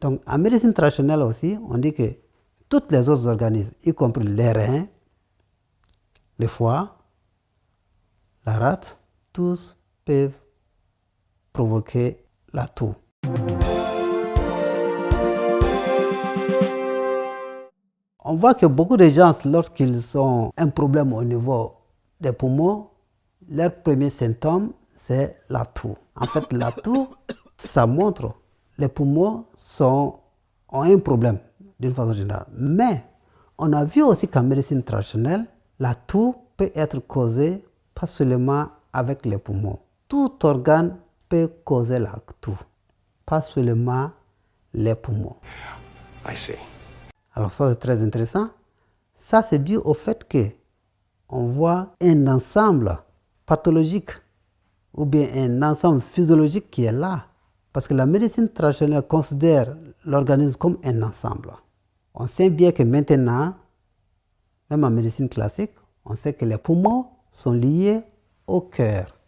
Donc, en médecine traditionnelle aussi, on dit que tous les autres organismes, y compris les reins, le foie, la rate, tous peuvent provoquer la toux. On voit que beaucoup de gens, lorsqu'ils ont un problème au niveau des poumons, leur premier symptôme, c'est la toux. En fait, la toux, ça montre que les poumons ont un problème d'une façon générale. Mais on a vu aussi qu'en médecine traditionnelle, la toux peut être causée pas seulement avec les poumons. Tout organe peut causer la toux, pas seulement les poumons. I see. Alors ça, c'est très intéressant. Ça, c'est dû au fait qu'on voit un ensemble pathologique ou bien un ensemble physiologique qui est là. Parce que la médecine traditionnelle considère l'organisme comme un ensemble. On sait bien que maintenant, même en médecine classique, on sait que les poumons sont liés au cœur.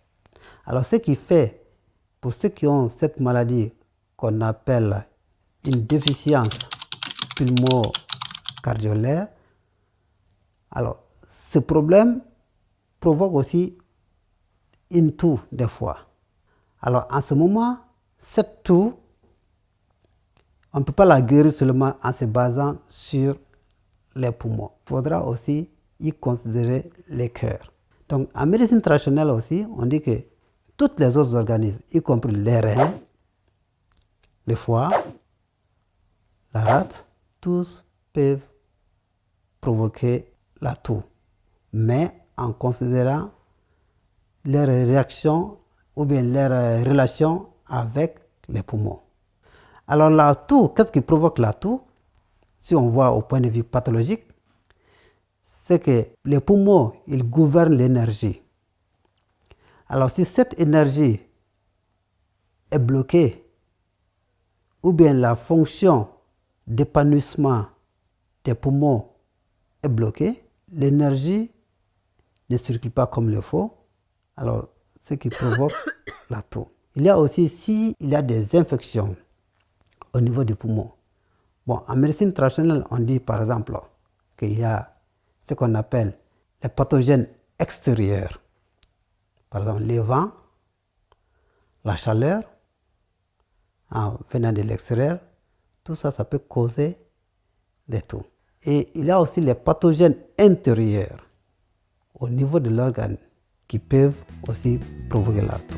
Alors ce qui fait, pour ceux qui ont cette maladie qu'on appelle une déficience pulmocardiolaire, alors ce problème provoque aussi une toux des fois. Alors en ce moment, cette toux, on ne peut pas la guérir seulement en se basant sur les poumons. Il faudra aussi y considérer les cœurs. Donc en médecine traditionnelle aussi, on dit que tous les autres organismes, y compris les reins, le foie, la rate, tous peuvent provoquer la toux, mais en considérant leur réaction ou bien leur relation avec les poumons. Alors la toux, qu'est-ce qui provoque la toux? Si on voit au point de vue pathologique, c'est que les poumons, ils gouvernent l'énergie. Alors si cette énergie est bloquée, ou bien la fonction d'épanouissement des poumons est bloquée, l'énergie ne circule pas comme il faut, alors ce qui provoque la toux. Il y a aussi, s'il y a des infections au niveau du poumon. Bon, en médecine traditionnelle, on dit par exemple qu'il y a ce qu'on appelle les pathogènes extérieurs. Par exemple, les vents, la chaleur, venant de l'extérieur, tout ça, ça peut causer des toux. Et il y a aussi les pathogènes intérieurs au niveau de l'organe qui peuvent aussi provoquer la toux.